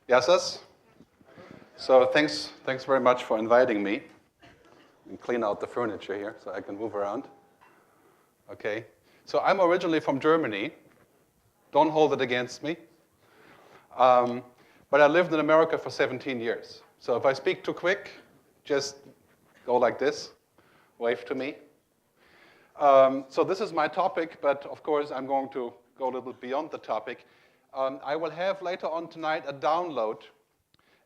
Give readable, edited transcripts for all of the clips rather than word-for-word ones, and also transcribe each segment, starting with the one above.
Yes. So thanks very much for inviting me. And clean out the furniture here so I can move around. Okay. So I'm originally from Germany. Don't hold it against me. But I lived in America for 17 years. So if I speak too quick, just go like this, wave to me. So this is my topic, but of course I'm going to go a little bit beyond the topic. I will have later on tonight a download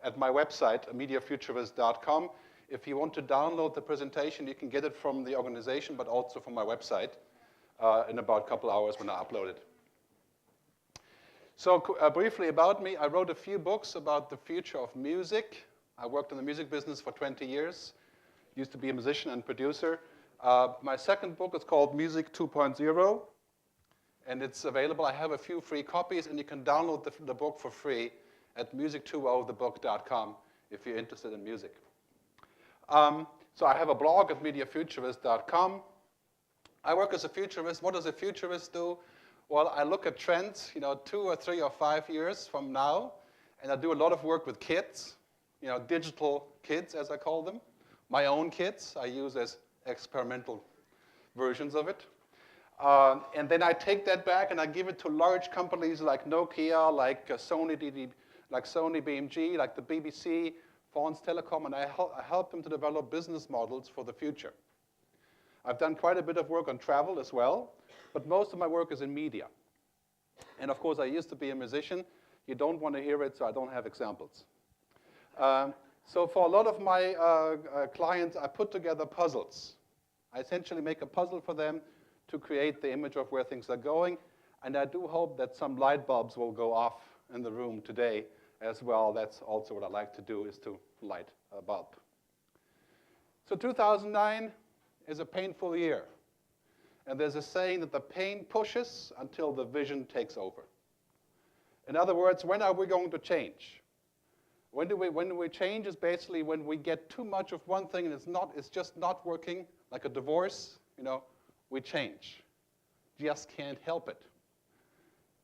at my website, mediafuturist.com. If you want to download the presentation, you can get it from the organization, but also from my website in about a couple hours when I upload it. So briefly about me, I wrote a few books about the future of music. I worked in the music business for 20 years, used to be a musician and producer. My second book is called Music 2.0, and it's available. I have a few free copies, and you can download the book for free at music20thebook.com if you're interested in music. So I have a blog at mediafuturist.com. I work as a futurist. What does a futurist do? Well, I look at trends, 2 or 3 or 5 years from now, and I do a lot of work with kids, digital kids, as I call them. My own kids I use as experimental versions of it. And then I take that back and I give it to large companies like Nokia, like Sony BMG, like the BBC, France Telecom, and I help them to develop business models for the future. I've done quite a bit of work on travel as well, but most of my work is in media. And of course, I used to be a musician. You don't want to hear it, so I don't have examples. So for a lot of my clients, I put together puzzles. I essentially make a puzzle for them to create the image of where things are going, and I do hope that some light bulbs will go off in the room today as well. That's also what I like to do, is to light a bulb. So 2009 is a painful year. And there's a saying that the pain pushes until the vision takes over. In other words, when are we going to change? When do we change is basically when we get too much of one thing and it's just not working, like a divorce, we change. Just can't help it.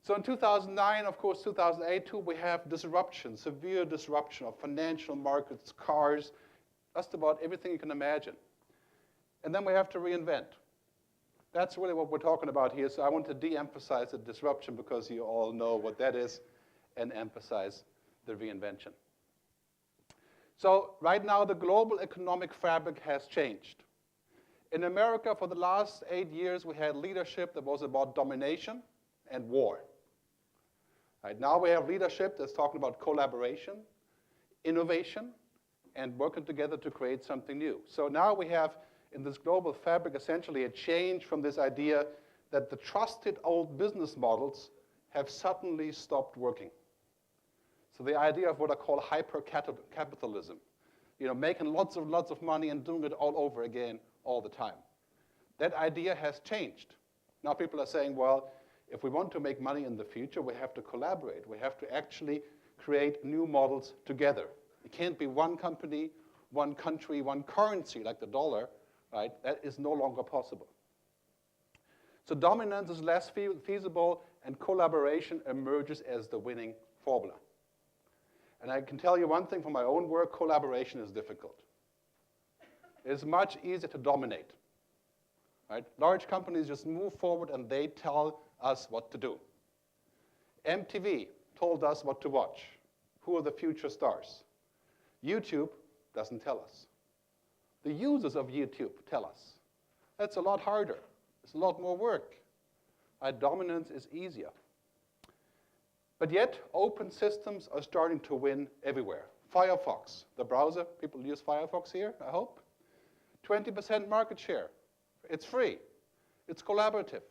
So in 2009, of course, 2008 too, we have disruption, severe disruption of financial markets, cars, just about everything you can imagine. And then we have to reinvent. That's really what we're talking about here. So I want to de-emphasize the disruption because you all know what that is and emphasize the reinvention. So right now, the global economic fabric has changed. In America, for the last 8 years, we had leadership that was about domination and war. Right now, we have leadership that's talking about collaboration, innovation, and working together to create something new. So now we have, in this global fabric, essentially a change from this idea that the trusted old business models have suddenly stopped working. So the idea of what I call hyper-capitalism, making lots of money and doing it all over again all the time. That idea has changed. Now people are saying, well, if we want to make money in the future, we have to collaborate. We have to actually create new models together. It can't be one company, one country, one currency like the dollar. Right? That is no longer possible. So dominance is less feasible, and collaboration emerges as the winning formula. And I can tell you one thing from my own work, collaboration is difficult. It's much easier to dominate. Right? Large companies just move forward and they tell us what to do. MTV told us what to watch. Who are the future stars? YouTube doesn't tell us. The users of YouTube tell us. That's a lot harder. It's a lot more work. Dominance is easier. But yet, open systems are starting to win everywhere. Firefox, the browser, people use Firefox here, I hope. 20% market share. It's free. It's collaborative.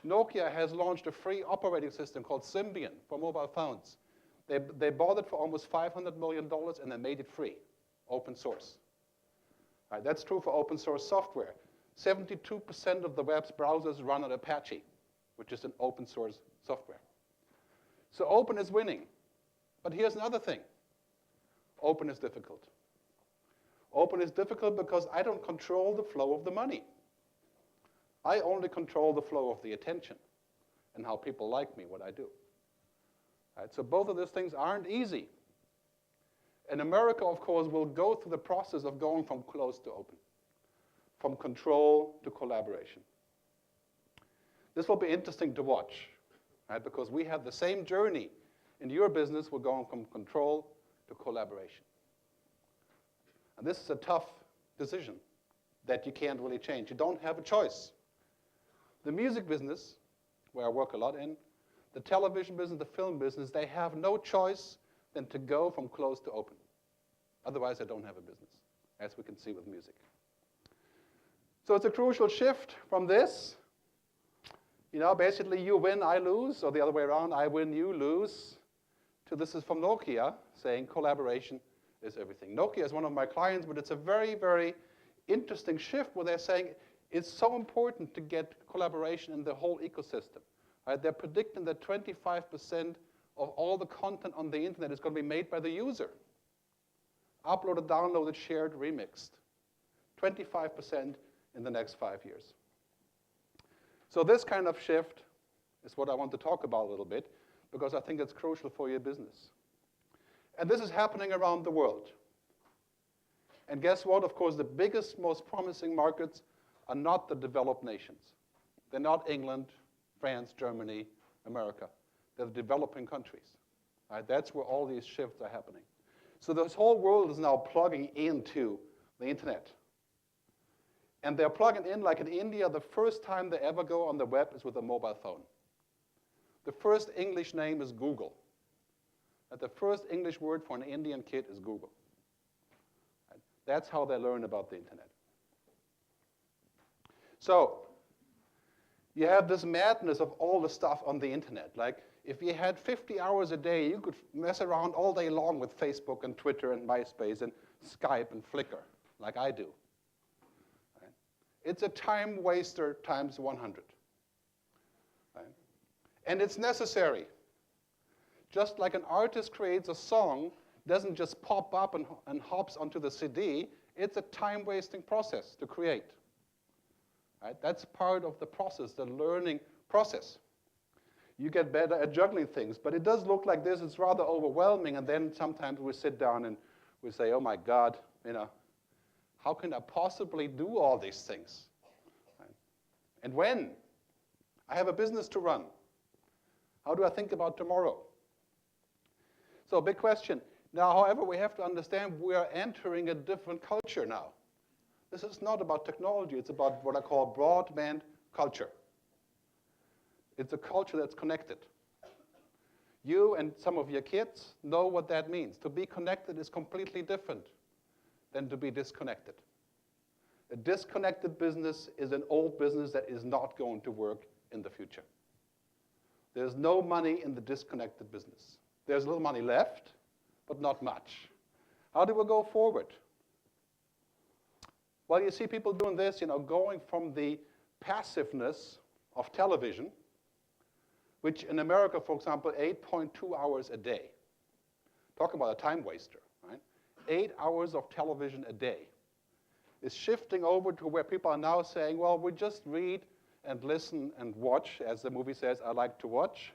Nokia has launched a free operating system called Symbian for mobile phones. They bought it for almost $500 million and they made it free, open source. Right, that's true for open source software. 72% of the web's browsers run on Apache, which is an open source software. So open is winning. But here's another thing. Open is difficult. Open is difficult because I don't control the flow of the money. I only control the flow of the attention and how people like me, what I do. Right? So both of those things aren't easy. And America, of course, will go through the process of going from closed to open, from control to collaboration. This will be interesting to watch, right? Because we have the same journey. In your business, we're going from control to collaboration. And this is a tough decision that you can't really change. You don't have a choice. The music business, where I work a lot in, the television business, the film business, they have no choice than to go from closed to open. Otherwise, they don't have a business, as we can see with music. So it's a crucial shift from this. You know, basically you win, I lose, or the other way around, I win, you lose, to this is from Nokia, saying collaboration is everything. Nokia is one of my clients, but it's a very, very interesting shift where they're saying it's so important to get collaboration in the whole ecosystem. Right? They're predicting that 25% of all the content on the internet is going to be made by the user. Uploaded, downloaded, shared, remixed. 25% in the next 5 years. So this kind of shift is what I want to talk about a little bit, because I think it's crucial for your business. And this is happening around the world. And guess what? Of course, the biggest, most promising markets are not the developed nations. They're not England, France, Germany, America. They're the developing countries. Right? That's where all these shifts are happening. So this whole world is now plugging into the internet. And they're plugging in, like in India, the first time they ever go on the web is with a mobile phone. The first English name is Google. And the first English word for an Indian kid is Google. Right? That's how they learn about the internet. So you have this madness of all the stuff on the internet. Like if you had 50 hours a day, you could mess around all day long with Facebook and Twitter and MySpace and Skype and Flickr, like I do. Right? It's a time waster times 100. Right? And it's necessary. Just like an artist creates a song, doesn't just pop up and hops onto the CD, it's a time-wasting process to create. Right? That's part of the process, the learning process. You get better at juggling things, but it does look like this. It's rather overwhelming, and then sometimes we sit down and we say, oh my God, you know, how can I possibly do all these things? Right? And when? I have a business to run. How do I think about tomorrow? So big question. Now, however, we have to understand we are entering a different culture now. This is not about technology. It's about what I call broadband culture. It's a culture that's connected. You and some of your kids know what that means. To be connected is completely different than to be disconnected. A disconnected business is an old business that is not going to work in the future. There's no money in the disconnected business. There's a little money left, but not much. How do we go forward? Well, you see people doing this, you know, going from the passiveness of television, which in America, for example, 8.2 hours a day. Talk about a time waster, right? 8 hours of television a day is shifting over to where people are now saying, well, we just read and listen and watch, as the movie says, I like to watch.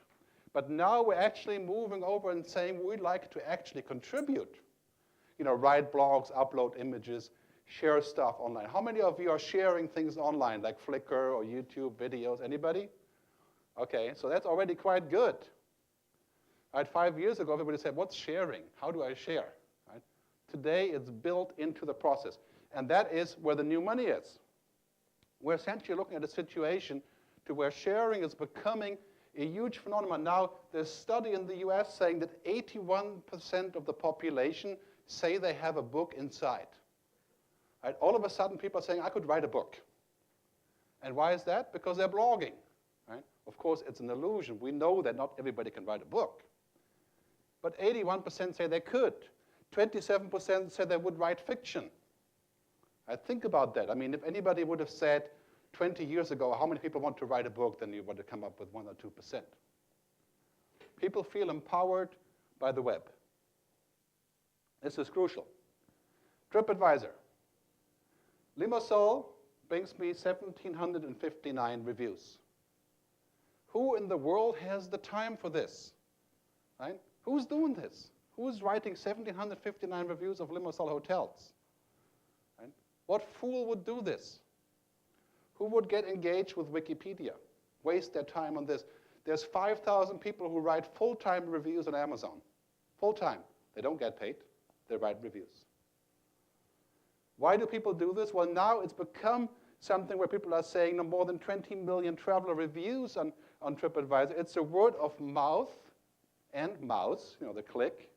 But now we're actually moving over and saying we'd like to actually contribute. You know, write blogs, upload images, share stuff online. How many of you are sharing things online, like Flickr or YouTube videos? Anybody? Okay, so that's already quite good. Right, 5 years ago, everybody said, what's sharing? How do I share? Right? Today, it's built into the process. And that is where the new money is. We're essentially looking at a situation to where sharing is becoming a huge phenomenon. Now, there's a study in the US saying that 81% of the population say they have a book inside. Right? All of a sudden, people are saying, I could write a book. And why is that? Because they're blogging. Right? Of course, it's an illusion. We know that not everybody can write a book. But 81% say they could. 27% said they would write fiction. Think about that. I mean, if anybody would have said 20 years ago, how many people want to write a book, then you would have come up with 1 or 2%. People feel empowered by the web. This is crucial. TripAdvisor. Limassol brings me 1,759 reviews. Who in the world has the time for this? right? Who's doing this? Who's writing 1,759 reviews of Limassol hotels? Right? What fool would do this? Who would get engaged with Wikipedia, waste their time on this? There's 5,000 people who write full-time reviews on Amazon. Full-time. They don't get paid. They write reviews. Why do people do this? Well, now it's become something where people are saying no more than 20 million traveler reviews on TripAdvisor. It's a word of mouth and mouse, the click,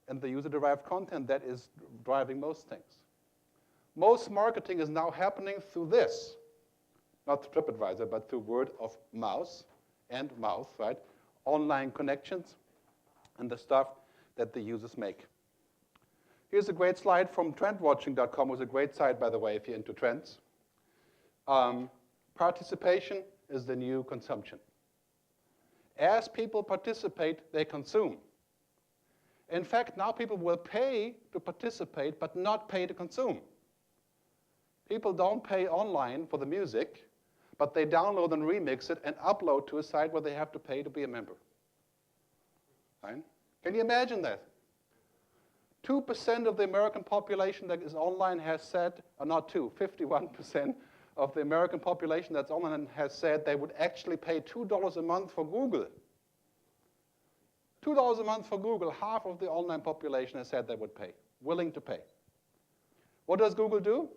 and the user-derived content that is driving most things. Most marketing is now happening through this, not through TripAdvisor, but through word of mouse and mouth, right? Online connections and the stuff that the users make. Here's a great slide from trendwatching.com. It was a great site, by the way, if you're into trends. Participation is the new consumption. As people participate, they consume. In fact, now people will pay to participate, but not pay to consume. People don't pay online for the music, but they download and remix it and upload to a site where they have to pay to be a member. Right? Can you imagine that? 2% of the American population that is online has said, or not 51% of the American population that's online has said they would actually pay $2 a month for Google. $2 a month for Google. Half of the online population has said they would pay, willing to pay. What does Google do?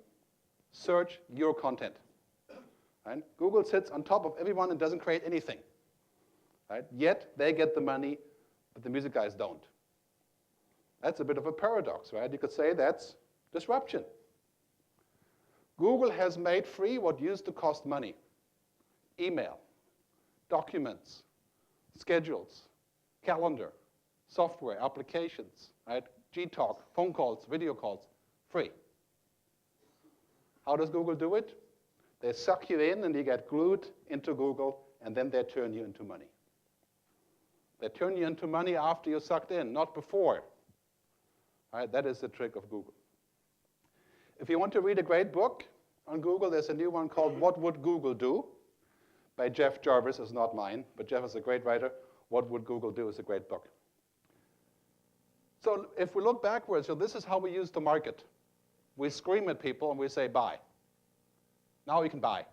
Search your content. Right? Google sits on top of everyone and doesn't create anything. Right? Yet they get the money, but the music guys don't. That's a bit of a paradox, right? You could say that's disruption. Google has made free what used to cost money. Email, documents, schedules, calendar, software, applications, right? Gtalk, phone calls, video calls, free. How does Google do it? They suck you in and you get glued into Google, and then they turn you into money. They turn you into money after you're sucked in, not before. All right, that is the trick of Google. If you want to read a great book on Google, there's a new one called What Would Google Do? By Jeff Jarvis. It's not mine, but Jeff is a great writer. What Would Google Do is a great book. So if we look backwards, so this is how we use the market. We scream at people and we say, buy. Now you can buy.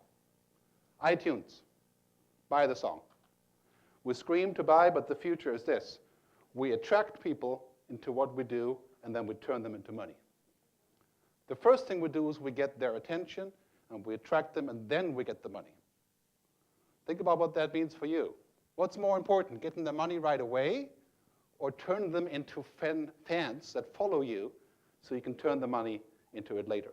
iTunes, buy the song. We scream to buy, but the future is this. We attract people into what we do, and then we turn them into money. The first thing we do is we get their attention, and we attract them, and then we get the money. Think about what that means for you. What's more important, getting the money right away, or turn them into fans that follow you so you can turn the money into it later?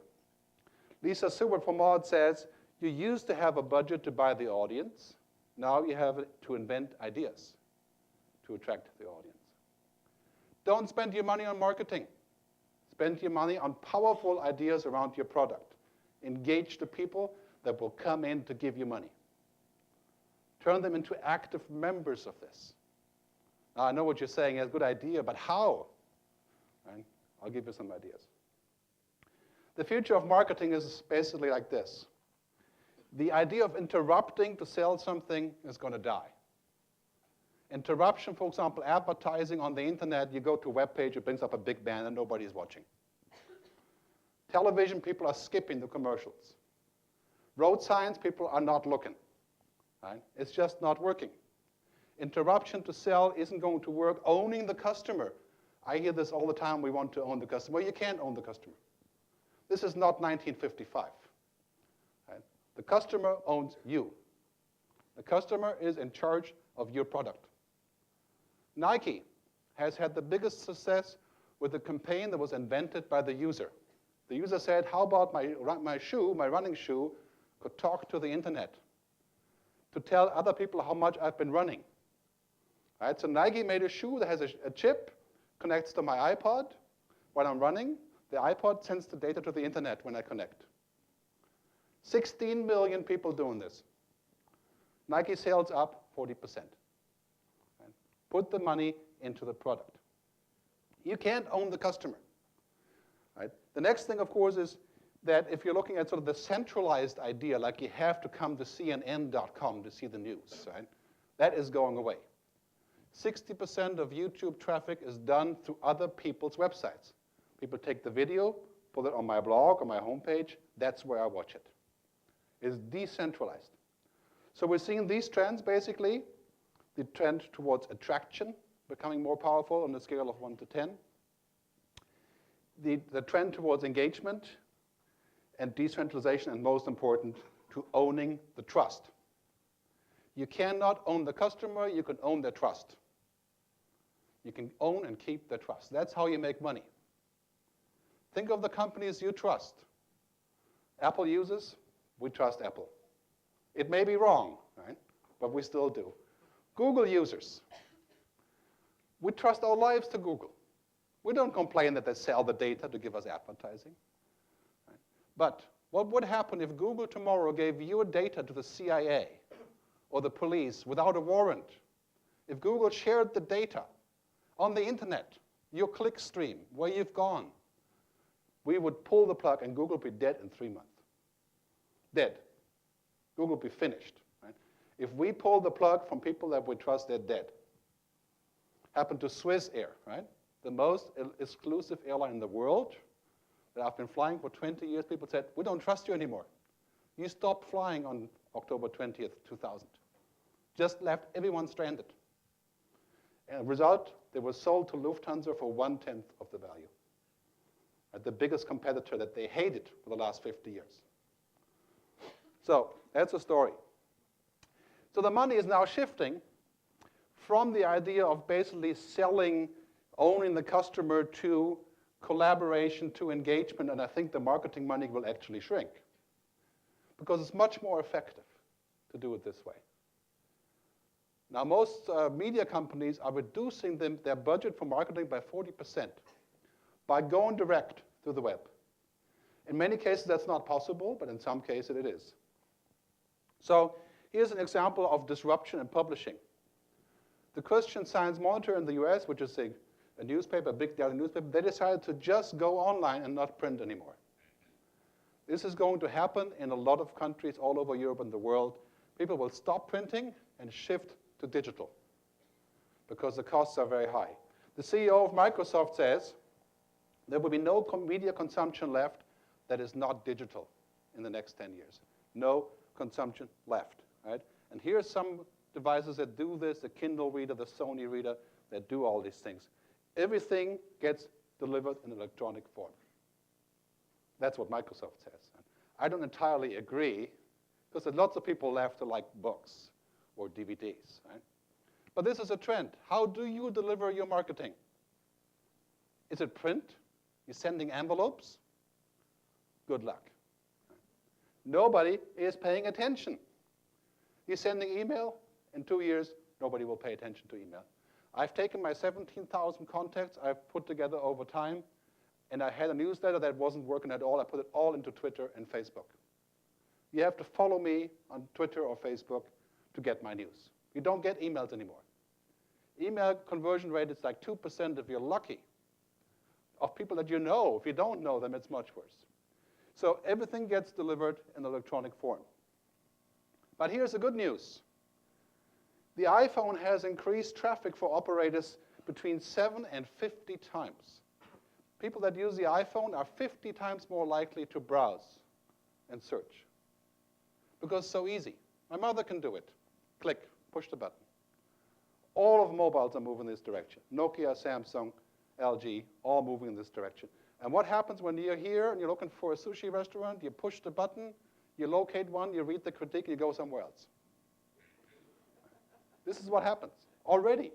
Lisa Seward from Maud says, you used to have a budget to buy the audience. Now you have it to invent ideas to attract the audience. Don't spend your money on marketing. Spend your money on powerful ideas around your product. Engage the people that will come in to give you money. Turn them into active members of this. Now, I know what you're saying is a good idea, but how? Right? I'll give you some ideas. The future of marketing is basically like this. The idea of interrupting to sell something is going to die. Interruption, for example, advertising on the internet, you go to a web page, it brings up a big banner, and nobody's watching. Television, people are skipping the commercials. Road signs, people are not looking. Right? It's just not working. Interruption to sell isn't going to work. Owning the customer. I hear this all the time, we want to own the customer. Well, you can't own the customer. This is not 1955. Right? The customer owns you. The customer is in charge of your product. Nike has had the biggest success with a campaign that was invented by the user. The user said, how about my shoe, my running shoe, could talk to the internet to tell other people how much I've been running. Right? So Nike made a shoe that has a chip, connects to my iPod while I'm running. The iPod sends the data to the internet when I connect. 16 million people doing this. Nike sales up 40%. Right? Put the money into the product. You can't own the customer. Right? The next thing, of course, is that if you're looking at sort of the centralized idea, like you have to come to CNN.com to see the news, right? That is going away. 60% of YouTube traffic is done through other people's websites. People take the video, put it on my blog, on my homepage. That's where I watch it. It's decentralized. So we're seeing these trends, basically. The trend towards attraction becoming more powerful on a scale of 1 to 10. The trend towards engagement and decentralization, and most important, to owning the trust. You cannot own the customer, you can own their trust. You can own and keep their trust. That's how you make money. Think of the companies you trust. Apple users, we trust Apple. It may be wrong, right? But we still do. Google users, we trust our lives to Google. We don't complain that they sell the data to give us advertising. Right? But what would happen if Google tomorrow gave your data to the CIA or the police without a warrant? If Google shared the data on the internet, your click stream, where you've gone, we would pull the plug and Google would be dead in 3 months. Dead. Google would be finished. Right? If we pull the plug from people that we trust, they're dead. Happened to Swiss Air, right? The most exclusive airline in the world that I've been flying for 20 years. People said, we don't trust you anymore. You stopped flying on October 20th, 2000. Just left everyone stranded. And as a result, they were sold to Lufthansa for 1/10 of the value. The biggest competitor that they hated for the last 50 years. So that's the story. So the money is now shifting from the idea of basically selling, owning the customer, to collaboration, to engagement, and I think the marketing money will actually shrink because it's much more effective to do it this way. Now, most media companies are reducing their budget for marketing by 40% by going direct through the web. In many cases, that's not possible, but in some cases, it is. So here's an example of disruption in publishing. The Christian Science Monitor in the US, which is a newspaper, a big daily newspaper, they decided to just go online and not print anymore. This is going to happen in a lot of countries all over Europe and the world. People will stop printing and shift to digital because the costs are very high. The CEO of Microsoft says there will be no media consumption left that is not digital in the next 10 years. No consumption left, right? And here are some devices that do this, the Kindle reader, the Sony reader, that do all these things. Everything gets delivered in electronic form. That's what Microsoft says. I don't entirely agree, because there's lots of people left who like books or DVDs, right? But this is a trend. How do you deliver your marketing? Is it print? You're sending envelopes? Good luck. Nobody is paying attention. You're sending email? In 2 years, nobody will pay attention to email. I've taken my 17,000 contacts I've put together over time, and I had a newsletter that wasn't working at all. I put it all into Twitter and Facebook. You have to follow me on Twitter or Facebook to get my news. You don't get emails anymore. Email conversion rate is like 2% if you're lucky, of people that you know. If you don't know them, it's much worse. So everything gets delivered in electronic form. But here's the good news. The iPhone has increased traffic for operators between 7 and 50 times. People that use the iPhone are 50 times more likely to browse and search because it's so easy. My mother can do it. Click, push the button. All of mobiles are moving in this direction. Nokia, Samsung, LG, all moving in this direction. And what happens when you're here and you're looking for a sushi restaurant? You push the button, you locate one, you read the critique, you go somewhere else. This is what happens already.